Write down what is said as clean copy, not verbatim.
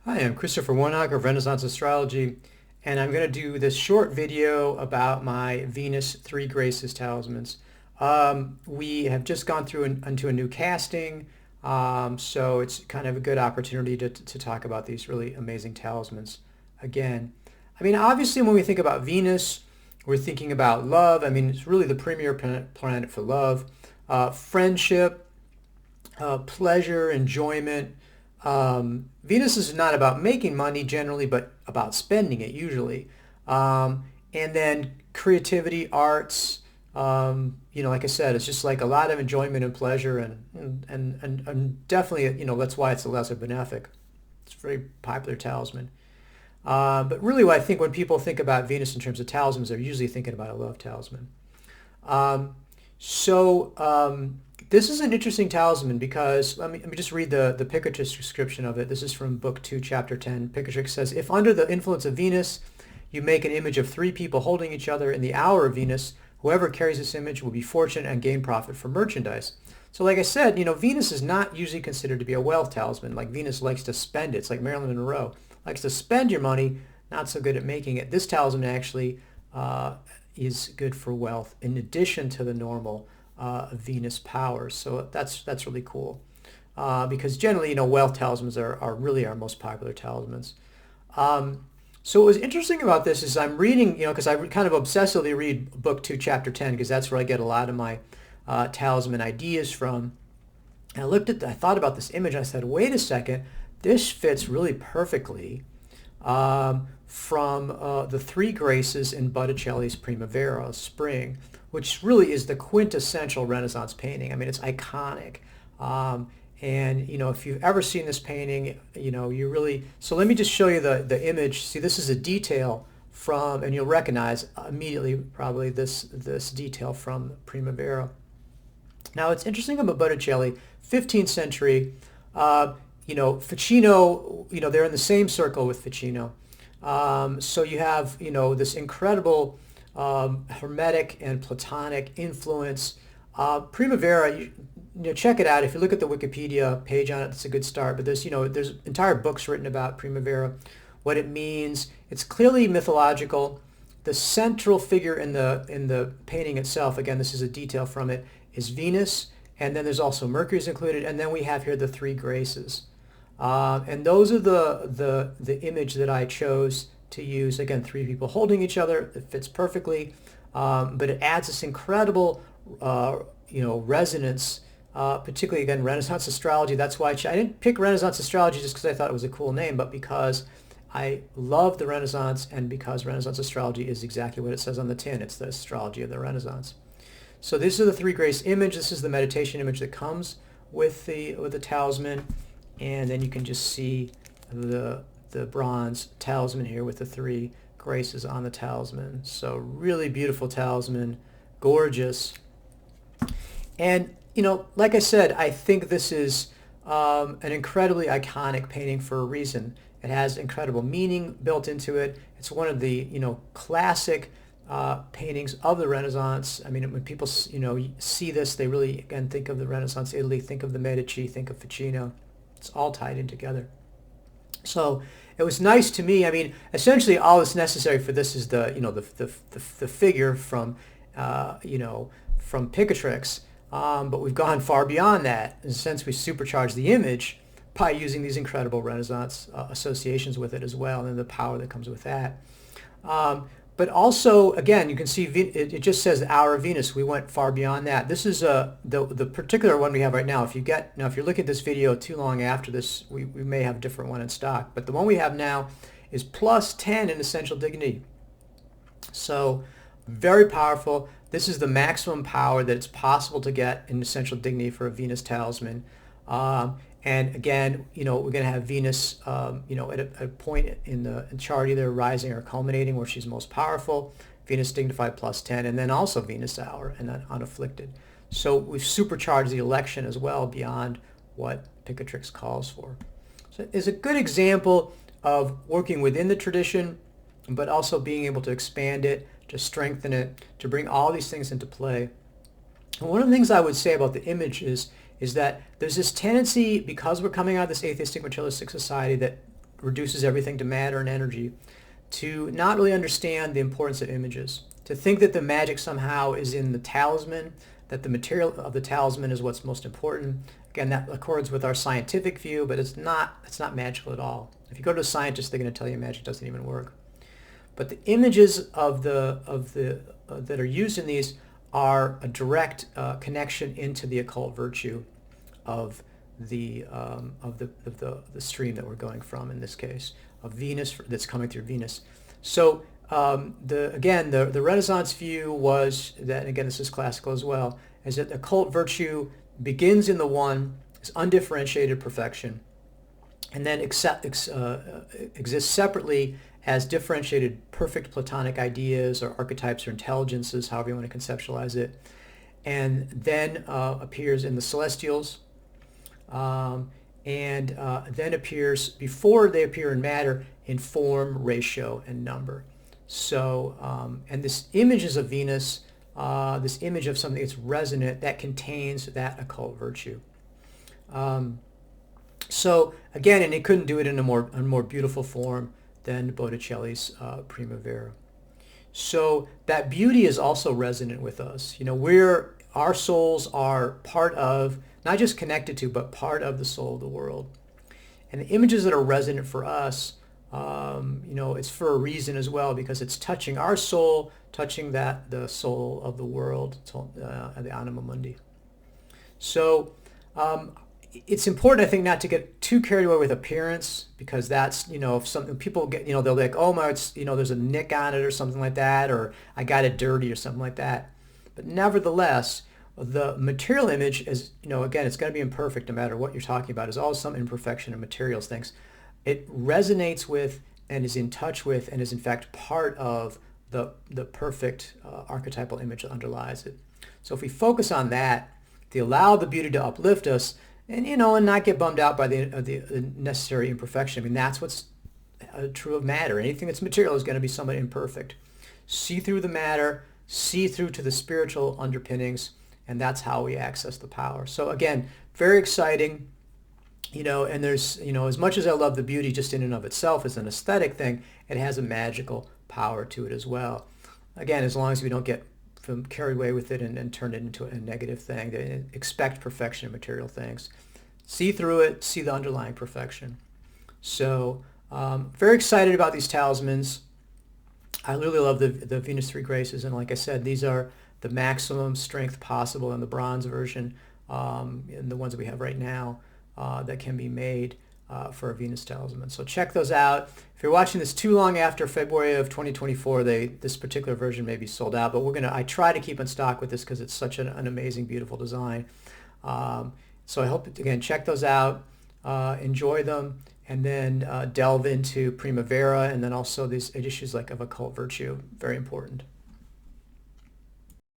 Hi, I'm Christopher Warnock of Renaissance Astrology, and I'm going to do this short video about my Venus Three Graces talismans. We have just gone through into a new casting, so it's kind of a good opportunity to talk about these really amazing talismans again. I mean, obviously, when we think about Venus, we're thinking about love. I mean, it's really the premier planet for love, friendship, pleasure, enjoyment. Venus is not about making money generally, but about spending it usually. And then creativity, arts. Like I said, it's just like a lot of enjoyment and pleasure, and definitely, that's why it's a lesser benefic. It's a very popular talisman. But really, I think when people think about Venus in terms of talismans, they're usually thinking about a love talisman. Um, so this is an interesting talisman because let me just read the Picatrix description of it. This is from Book 2, Chapter 10. Picatrix says, if under the influence of Venus, you make an image of three people holding each other in the hour of Venus, whoever carries this image will be fortunate and gain profit from merchandise. So like I said, Venus is not usually considered to be a wealth talisman. Like Venus likes to spend it. It's like Marilyn Monroe likes to spend your money, not so good at making it. This talisman actually is good for wealth in addition to the normal Venus powers. So that's really cool because generally, wealth talismans are really our most popular talismans. So what was interesting about this is I'm reading, because I kind of obsessively read Book 2, Chapter 10, because that's where I get a lot of my talisman ideas from. And I thought about this image, and I said, wait a second, this fits really perfectly from the Three Graces in Botticelli's Primavera, Spring, which really is the quintessential Renaissance painting. I mean, it's iconic. And if you've ever seen this painting, you really, so let me just show you the image. See, this is a detail from, and you'll recognize immediately probably this detail from Primavera. Now, it's interesting about Botticelli, 15th century, Ficino, they're in the same circle with Ficino. So you have, this incredible Hermetic and Platonic influence. Primavera, check it out. If you look at the Wikipedia page on it, it's a good start. But there's entire books written about Primavera, what it means. It's clearly mythological. The central figure in the painting itself, again, this is a detail from it, is Venus, and then there's also Mercury's included, and then we have here the Three Graces. And those are the image that I chose to use. Again, three people holding each other. It fits perfectly, but it adds this incredible, resonance, particularly, again, Renaissance Astrology. That's why I didn't pick Renaissance Astrology just because I thought it was a cool name, but because I love the Renaissance and because Renaissance Astrology is exactly what it says on the tin. It's the astrology of the Renaissance. So this is the Three Grace image. This is the meditation image that comes with the talisman. And then you can just see the bronze talisman here with the Three Graces on the talisman. So really beautiful talisman, gorgeous. And, like I said, I think this is an incredibly iconic painting for a reason. It has incredible meaning built into it. It's one of the, classic paintings of the Renaissance. I mean, when people, see this, they really, again, think of the Renaissance Italy, think of the Medici, think of Ficino. It's all tied in together. So it was nice to me. I mean, essentially all that's necessary for this is the figure from, from Picatrix. But we've gone far beyond that. In a sense, we supercharged the image by using these incredible Renaissance associations with it as well, and the power that comes with that. But also, again, you can see it just says the hour of Venus. We went far beyond that. This is the particular one we have right now. If you're looking at this video too long after this, we may have a different one in stock. But the one we have now is +10 in essential dignity. So very powerful. This is the maximum power that it's possible to get in essential dignity for a Venus talisman. And again, we're going to have Venus, at a point in the chart either rising or culminating where she's most powerful. Venus dignified +10, and then also Venus hour and then unafflicted. So we've supercharged the election as well beyond what Picatrix calls for. So it's a good example of working within the tradition, but also being able to expand it, to strengthen it, to bring all these things into play. And one of the things I would say about the image is that there's this tendency, because we're coming out of this atheistic materialistic society, that reduces everything to matter and energy, to not really understand the importance of images, to think that the magic somehow is in the talisman, that the material of the talisman is what's most important. Again, that accords with our scientific view, but it's not magical at all. If you go to a scientist, they're going to tell you magic doesn't even work. But the images that are used in these are a direct connection into the occult virtue of the stream that we're going from, in this case, of Venus, that's coming through Venus. So the Renaissance view was that, and again, this is classical as well, is that the occult virtue begins in the one, is undifferentiated perfection, and then exists separately as differentiated perfect Platonic ideas or archetypes or intelligences, however you want to conceptualize it, and then appears in the celestials, and then appears, before they appear in matter, in form, ratio, and number. So, and this images of Venus, this image of something that's resonant, that contains that occult virtue. So again, and it couldn't do it in a more beautiful form than Botticelli's Primavera. So that beauty is also resonant with us. You know, our souls are part of, not just connected to, but part of the soul of the world. And the images that are resonant for us, you know, it's for a reason as well, because it's touching our soul, touching the soul of the world, the anima mundi. So it's important, I think, not to get too carried away with appearance, because that's, you know, if something people get, you know, they'll be like, oh my, it's, you know, there's a nick on it or something like that, or I got it dirty or something like that. But nevertheless, the material image is, you know, again, it's going to be imperfect no matter what you're talking about. There's always some imperfection in materials things. It resonates with and is in touch with and is in fact part of the perfect archetypal image that underlies it. So if we focus on that, to allow the beauty to uplift us, and, you know, and not get bummed out by the necessary imperfection. I mean, that's what's true of matter. Anything that's material is going to be somewhat imperfect. See through the matter, see through to the spiritual underpinnings, and that's how we access the power. So again, very exciting, you know, and there's, you know, as much as I love the beauty just in and of itself as an aesthetic thing, it has a magical power to it as well. Again, as long as we don't get carried away with it and turn it into a negative thing. They expect perfection in material things. See through it, see the underlying perfection. So very excited about these talismans. I really love the Venus Three Graces, and like I said, these are the maximum strength possible in the bronze version, and the ones that we have right now that can be made for a Venus talisman. So check those out. If you're watching this too long after February of 2024, this particular version may be sold out, but I try to keep in stock with this because it's such an amazing, beautiful design. So I hope, again, check those out, enjoy them, and then delve into Primavera, and then also these issues like of occult virtue, very important.